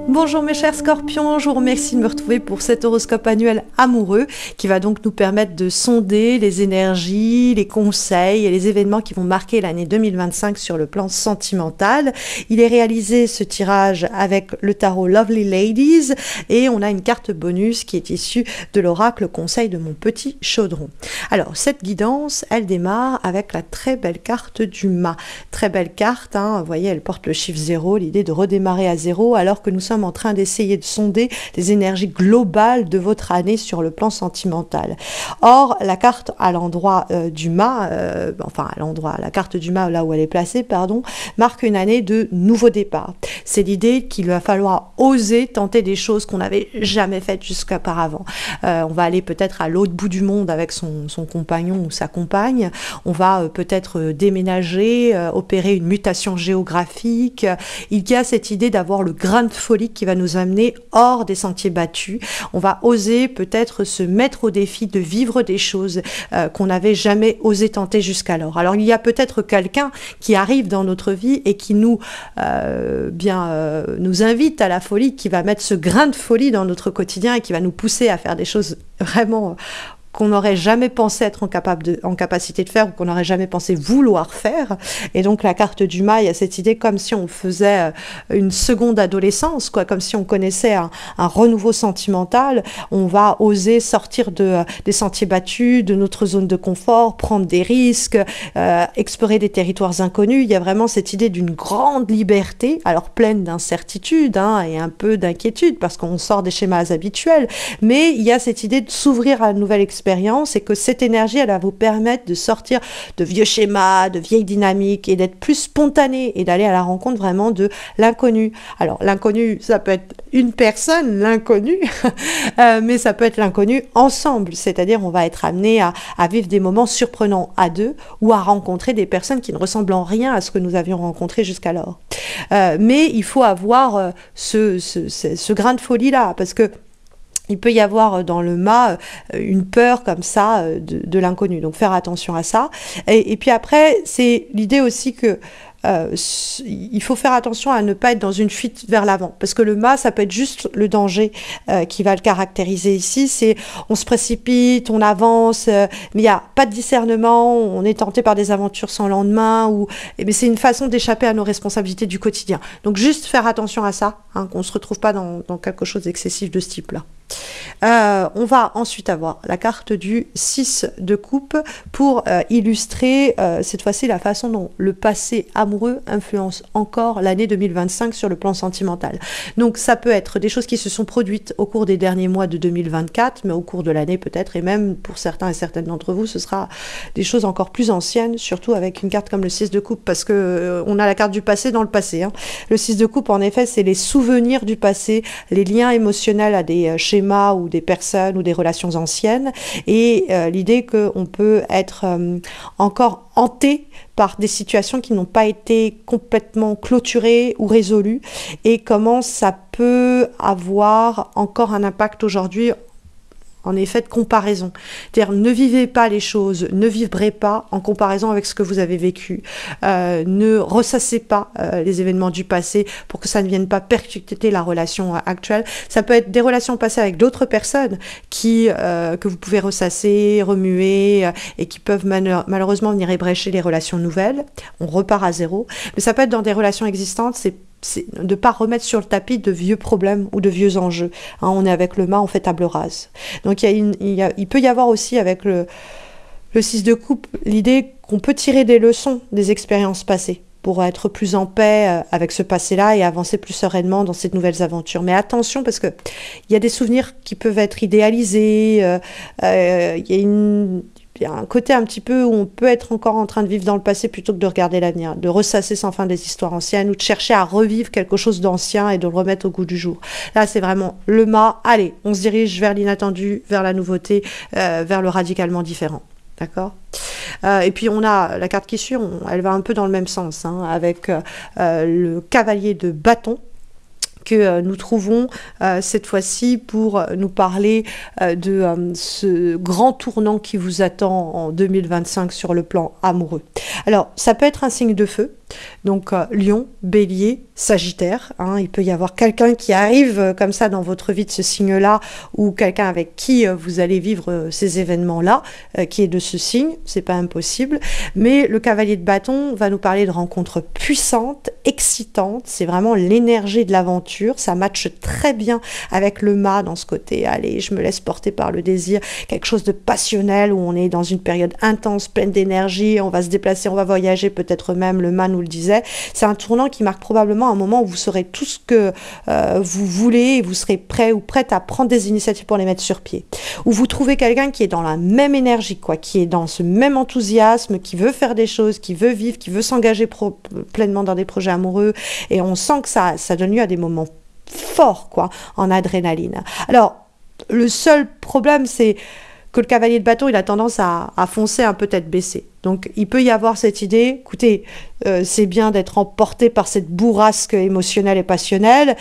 Bonjour mes chers scorpions, je vous remercie de me retrouver pour cet horoscope annuel amoureux qui va donc nous permettre de sonder les énergies, les conseils et les événements qui vont marquer l'année 2025 sur le plan sentimental. Il est réalisé ce tirage avec le tarot Lovely Ladies et on a une carte bonus qui est issue de l'oracle conseil de mon petit chaudron. Alors cette guidance, elle démarre avec la très belle carte du mât. Très belle carte, hein, vous voyez, elle porte le chiffre 0, l'idée de redémarrer à 0 alors que nous sommes en train d'essayer de sonder les énergies globales de votre année sur le plan sentimental. Or, la carte à l'endroit du mât, la carte du mât là où elle est placée, pardon, marque une année de nouveau départ. C'est l'idée qu'il va falloir oser tenter des choses qu'on n'avait jamais faites jusqu'auparavant. On va aller peut-être à l'autre bout du monde avec son compagnon ou sa compagne. On va peut-être déménager, opérer une mutation géographique. Il y a cette idée d'avoir le grain de folie qui va nous amener hors des sentiers battus. On va oser peut-être se mettre au défi de vivre des choses qu'on n'avait jamais osé tenter jusqu'alors. Alors il y a peut-être quelqu'un qui arrive dans notre vie et qui nous invite à la folie, qui va mettre ce grain de folie dans notre quotidien et qui va nous pousser à faire des choses vraiment qu'on n'aurait jamais pensé être en capacité de faire ou qu'on n'aurait jamais pensé vouloir faire. Et donc la carte du mât, il y a cette idée comme si on faisait une seconde adolescence, quoi, comme si on connaissait un renouveau sentimental. On va oser sortir des sentiers battus, de notre zone de confort, prendre des risques, explorer des territoires inconnus. Il y a vraiment cette idée d'une grande liberté, alors pleine d'incertitude et un peu d'inquiétude parce qu'on sort des schémas habituels, mais il y a cette idée de s'ouvrir à une nouvelle expérience et que cette énergie, elle va vous permettre de sortir de vieux schémas, de vieilles dynamiques et d'être plus spontané et d'aller à la rencontre vraiment de l'inconnu. Alors l'inconnu, ça peut être une personne, l'inconnu, mais ça peut être l'inconnu ensemble, c'est-à-dire on va être amené à vivre des moments surprenants à deux ou à rencontrer des personnes qui ne ressemblent en rien à ce que nous avions rencontré jusqu'alors. Mais il faut avoir ce grain de folie-là, parce que il peut y avoir dans le mât une peur comme ça de l'inconnu. Donc faire attention à ça. Et puis après, c'est l'idée aussi que il faut faire attention à ne pas être dans une fuite vers l'avant, parce que le mât, ça peut être juste le danger qui va le caractériser ici. C'est on se précipite, on avance, mais il n'y a pas de discernement, on est tenté par des aventures sans lendemain, mais c'est une façon d'échapper à nos responsabilités du quotidien. Donc juste faire attention à ça, qu'on ne se retrouve pas dans quelque chose d'excessif de ce type-là. On va ensuite avoir la carte du 6 de coupe pour illustrer cette fois-ci la façon dont le passé amoureux influence encore l'année 2025 sur le plan sentimental. Donc ça peut être des choses qui se sont produites au cours des derniers mois de 2024, mais au cours de l'année peut-être, et même pour certains et certaines d'entre vous, ce sera des choses encore plus anciennes, surtout avec une carte comme le 6 de coupe, parce que on a la carte du passé dans le passé. Le 6 de coupe, en effet, c'est les souvenirs du passé, les liens émotionnels à des schémas ou des personnes ou des relations anciennes, et l'idée qu'on peut être encore hanté par des situations qui n'ont pas été complètement clôturées ou résolues, et comment ça peut avoir encore un impact aujourd'hui, en effet, de comparaison. C'est-à-dire, ne vivez pas les choses, ne vibrez pas en comparaison avec ce que vous avez vécu. Ne ressassez pas les événements du passé pour que ça ne vienne pas percuter la relation actuelle. Ça peut être des relations passées avec d'autres personnes que vous pouvez ressasser, remuer, et qui peuvent malheureusement venir ébrécher les relations nouvelles. On repart à zéro. Mais ça peut être dans des relations existantes, c'est de ne pas remettre sur le tapis de vieux problèmes ou de vieux enjeux. On est avec le mât, on fait table rase. Donc il peut y avoir aussi avec le 6 de coupe l'idée qu'on peut tirer des leçons des expériences passées pour être plus en paix avec ce passé-là et avancer plus sereinement dans cette nouvelles aventures. Mais attention, parce que il y a des souvenirs qui peuvent être idéalisés, il y a un côté un petit peu où on peut être encore en train de vivre dans le passé plutôt que de regarder l'avenir, de ressasser sans fin des histoires anciennes ou de chercher à revivre quelque chose d'ancien et de le remettre au goût du jour. Là, c'est vraiment le mât. Allez, on se dirige vers l'inattendu, vers la nouveauté, vers le radicalement différent. D'accord ? Et puis on a la carte qui suit, elle va un peu dans le même sens, avec le cavalier de bâton, que nous trouvons cette fois-ci pour nous parler de ce grand tournant qui vous attend en 2025 sur le plan amoureux. Alors, ça peut être un signe de feu, Donc Lion, Bélier, Sagittaire, hein, il peut y avoir quelqu'un qui arrive comme ça dans votre vie de ce signe-là, ou quelqu'un avec qui vous allez vivre ces événements-là, qui est de ce signe, c'est pas impossible. Mais le cavalier de bâton va nous parler de rencontres puissantes, excitantes, c'est vraiment l'énergie de l'aventure, ça matche très bien avec le mât dans ce côté, allez, je me laisse porter par le désir, quelque chose de passionnel où on est dans une période intense, pleine d'énergie, on va se déplacer, on va voyager, peut-être même, le mât nous le disait. C'est un tournant qui marque probablement un moment où vous saurez tout ce que vous voulez et vous serez prêt ou prête à prendre des initiatives pour les mettre sur pied. Où vous trouvez quelqu'un qui est dans la même énergie, quoi, qui est dans ce même enthousiasme, qui veut faire des choses, qui veut vivre, qui veut s'engager pleinement dans des projets amoureux, et on sent que ça donne lieu à des moments forts, quoi, en adrénaline. Alors, le seul problème, c'est que le cavalier de bâton, il a tendance à foncer un peu tête baissée. Donc, il peut y avoir cette idée, écoutez, c'est bien d'être emporté par cette bourrasque émotionnelle et passionnelle,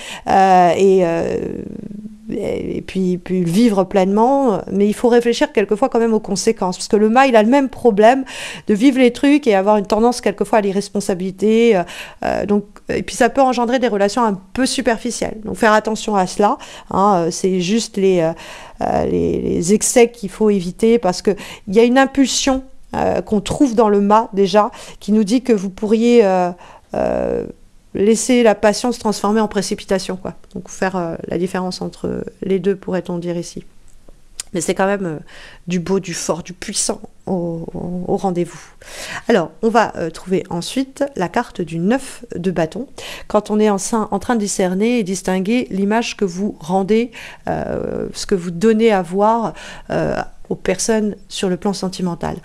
et puis vivre pleinement, mais il faut réfléchir quelquefois quand même aux conséquences, parce que le mât, il a le même problème de vivre les trucs et avoir une tendance quelquefois à l'irresponsabilité, et puis ça peut engendrer des relations un peu superficielles. Donc faire attention à cela, hein, c'est juste les excès qu'il faut éviter, parce qu'il y a une impulsion qu'on trouve dans le mât déjà, qui nous dit que vous pourriez laisser la passion se transformer en précipitation, quoi. Donc faire la différence entre les deux, pourrait-on dire ici. Mais c'est quand même du beau, du fort, du puissant au rendez-vous. Alors, on va trouver ensuite la carte du 9 de bâton, quand on est en train de discerner et distinguer l'image que vous rendez, ce que vous donnez à voir aux personnes sur le plan sentimental.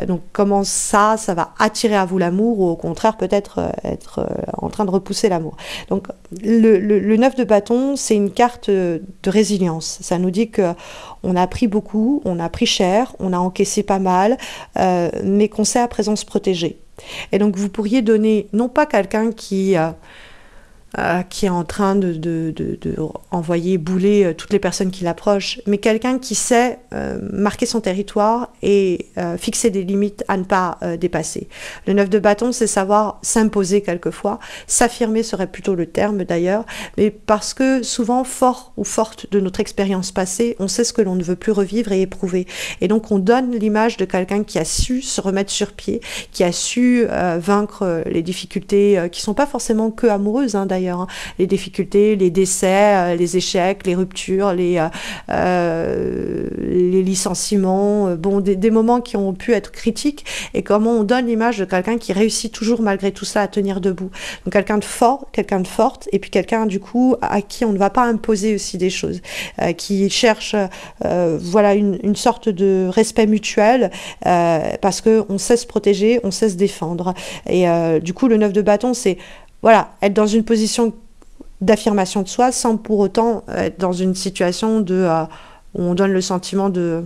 Donc comment ça va attirer à vous l'amour, ou au contraire peut-être être en train de repousser l'amour. Donc le 9 de bâton, c'est une carte de résilience. Ça nous dit que on a pris beaucoup, on a pris cher, on a encaissé pas mal, mais qu'on sait à présent se protéger. Et donc vous pourriez donner, non pas quelqu'un qui est en train de envoyer bouler toutes les personnes qui l'approchent, mais quelqu'un qui sait marquer son territoire et fixer des limites à ne pas dépasser. Le 9 de bâton, c'est savoir s'imposer quelquefois, s'affirmer serait plutôt le terme d'ailleurs, mais parce que souvent, fort ou forte de notre expérience passée, on sait ce que l'on ne veut plus revivre et éprouver. Et donc on donne l'image de quelqu'un qui a su se remettre sur pied, qui a su vaincre les difficultés qui sont pas forcément que amoureuses, hein, d'ailleurs. Les difficultés, les décès, les échecs, les ruptures, les licenciements, des moments qui ont pu être critiques, et comment on donne l'image de quelqu'un qui réussit toujours malgré tout ça à tenir debout. Donc quelqu'un de fort, quelqu'un de forte, et puis quelqu'un du coup à qui on ne va pas imposer aussi des choses, qui cherche voilà une sorte de respect mutuel, parce qu'on sait se protéger, on sait se défendre. Et du coup le 9 de bâton, c'est voilà, être dans une position d'affirmation de soi sans pour autant être dans une situation où on donne le sentiment de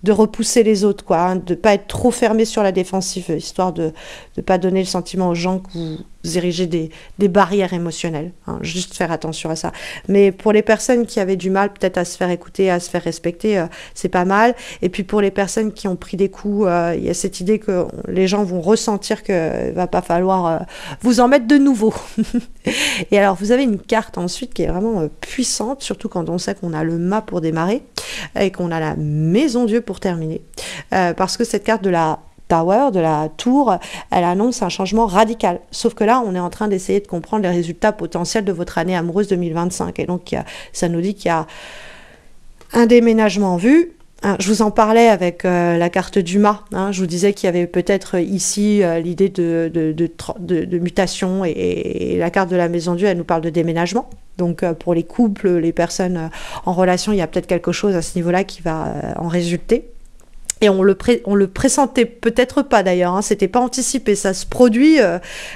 repousser les autres, quoi, hein, de ne pas être trop fermé sur la défensive, histoire de ne pas donner le sentiment aux gens que vous érigez des barrières émotionnelles, hein, juste faire attention à ça. Mais pour les personnes qui avaient du mal peut-être à se faire écouter, à se faire respecter, c'est pas mal. Et puis pour les personnes qui ont pris des coups, il y a cette idée que les gens vont ressentir qu'il va pas falloir vous en mettre de nouveau. Et alors vous avez une carte ensuite qui est vraiment puissante, surtout quand on sait qu'on a le mât pour démarrer et qu'on a la maison Dieu pour terminer, parce que cette carte de la Tower, de la tour, elle annonce un changement radical. Sauf que là, on est en train d'essayer de comprendre les résultats potentiels de votre année amoureuse 2025. Et donc, ça nous dit qu'il y a un déménagement en vue. Je vous en parlais avec la carte du mât. Je vous disais qu'il y avait peut-être ici l'idée de mutation, et la carte de la maison Dieu, elle nous parle de déménagement. Donc pour les couples, les personnes en relation, il y a peut-être quelque chose à ce niveau-là qui va en résulter. Et on le pressentait peut-être pas d'ailleurs, hein, c'était pas anticipé, ça se produit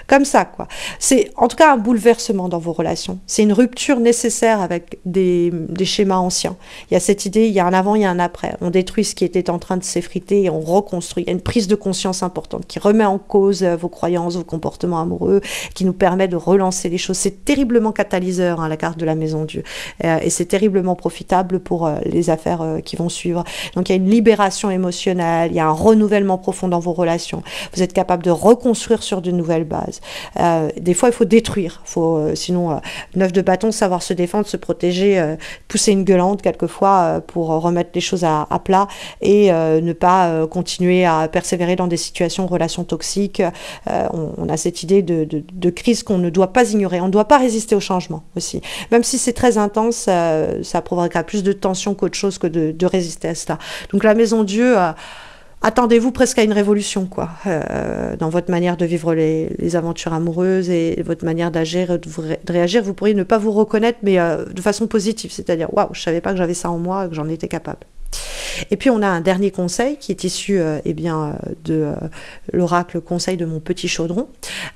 comme ça, quoi. C'est en tout cas un bouleversement dans vos relations. C'est une rupture nécessaire avec des schémas anciens. Il y a cette idée, il y a un avant, il y a un après. On détruit ce qui était en train de s'effriter et on reconstruit. Il y a une prise de conscience importante qui remet en cause vos croyances, vos comportements amoureux, qui nous permet de relancer les choses. C'est terriblement catalyseur, hein, la carte de la maison Dieu. Et c'est terriblement profitable pour les affaires qui vont suivre. Donc il y a une libération émotionnelle émotionnel, il y a un renouvellement profond dans vos relations. Vous êtes capable de reconstruire sur de nouvelles bases. Des fois, il faut détruire. Sinon, 9 de bâton, savoir se défendre, se protéger, pousser une gueulante quelquefois pour remettre les choses à plat et ne pas continuer à persévérer dans des situations, relations toxiques. On a cette idée de crise qu'on ne doit pas ignorer. On ne doit pas résister au changement aussi. Même si c'est très intense, ça provoquera plus de tension qu'autre chose que de résister à cela. Donc la Maison Dieu, attendez-vous presque à une révolution, quoi, dans votre manière de vivre les aventures amoureuses et votre manière d'agir, de réagir. Vous pourriez ne pas vous reconnaître, mais de façon positive, c'est-à-dire, waouh, je savais pas que j'avais ça en moi, que j'en étais capable. Et puis on a un dernier conseil qui est issu de l'oracle conseil de mon petit chaudron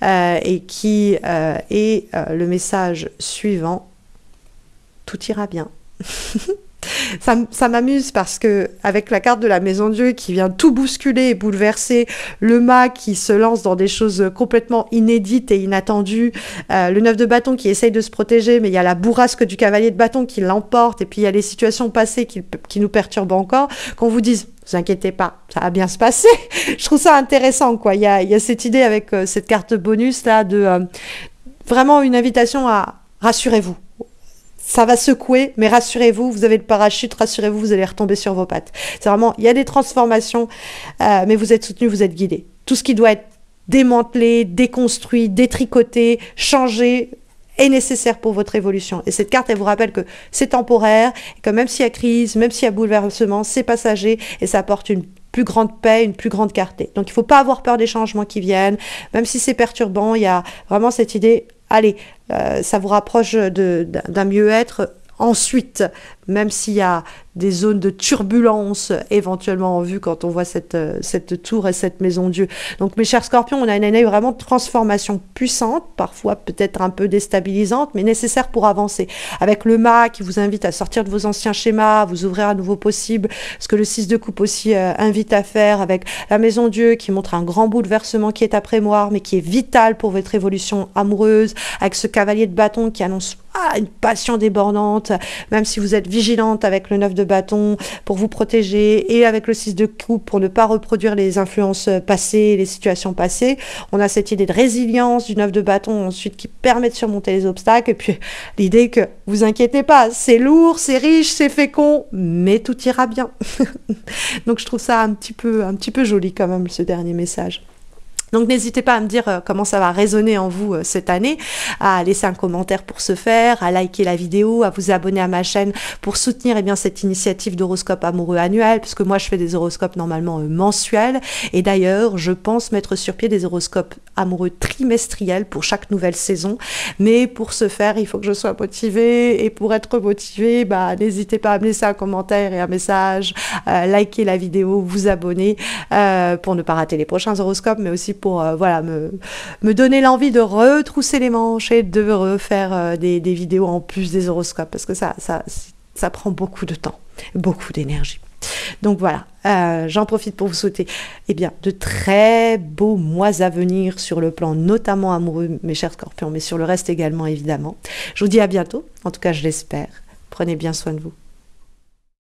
et qui est le message suivant: tout ira bien. Ça m'amuse parce que avec la carte de la Maison Dieu qui vient tout bousculer et bouleverser, le mât qui se lance dans des choses complètement inédites et inattendues, le 9 de bâton qui essaye de se protéger, mais il y a la bourrasque du cavalier de bâton qui l'emporte, et puis il y a les situations passées qui nous perturbent encore, qu'on vous dise: vous inquiétez pas, ça va bien se passer. Je trouve ça intéressant, quoi. Il y a cette idée avec cette carte bonus là de vraiment une invitation à rassurez-vous. Ça va secouer, mais rassurez-vous, vous avez le parachute, rassurez-vous, vous allez retomber sur vos pattes. C'est vraiment, il y a des transformations, mais vous êtes soutenu, vous êtes guidé. Tout ce qui doit être démantelé, déconstruit, détricoté, changé est nécessaire pour votre évolution. Et cette carte, elle vous rappelle que c'est temporaire, et que même s'il y a crise, même s'il y a bouleversement, c'est passager, et ça apporte une plus grande paix, une plus grande clarté. Donc il ne faut pas avoir peur des changements qui viennent, même si c'est perturbant, il y a vraiment cette idée: allez, ça vous rapproche d'un mieux-être ensuite, même s'il y a des zones de turbulence éventuellement en vue quand on voit cette tour et cette Maison Dieu. Donc mes chers scorpions, on a une année vraiment de transformation puissante, parfois peut-être un peu déstabilisante, mais nécessaire pour avancer. Avec le mât qui vous invite à sortir de vos anciens schémas, à vous ouvrir à nouveau possible, ce que le 6 de coupe aussi invite à faire, avec la Maison Dieu qui montre un grand bouleversement qui est après moi, mais qui est vital pour votre évolution amoureuse, avec ce cavalier de bâton qui annonce une passion débordante, même si vous êtes vigilante avec le 9 de bâton pour vous protéger, et avec le 6 de coupe pour ne pas reproduire les influences passées, les situations passées. On a cette idée de résilience du 9 de bâton ensuite qui permet de surmonter les obstacles, et puis l'idée que vous inquiétez pas, c'est lourd, c'est riche, c'est fécond, mais tout ira bien. Donc je trouve ça un petit peu joli quand même, ce dernier message. Donc n'hésitez pas à me dire comment ça va résonner en vous cette année, à laisser un commentaire pour ce faire, à liker la vidéo, à vous abonner à ma chaîne pour soutenir cette initiative d'horoscope amoureux annuel, puisque moi je fais des horoscopes normalement mensuels, et d'ailleurs je pense mettre sur pied des horoscopes amoureux trimestriels pour chaque nouvelle saison, mais pour ce faire il faut que je sois motivée, et pour être motivée, n'hésitez pas à me laisser un commentaire et un message, liker la vidéo, vous abonner pour ne pas rater les prochains horoscopes, mais aussi pour me donner l'envie de retrousser les manches et de refaire des vidéos en plus des horoscopes, parce que ça prend beaucoup de temps, beaucoup d'énergie. Donc voilà, j'en profite pour vous souhaiter de très beaux mois à venir sur le plan notamment amoureux, mes chers scorpions, mais sur le reste également évidemment. Je vous dis à bientôt, en tout cas je l'espère. Prenez bien soin de vous.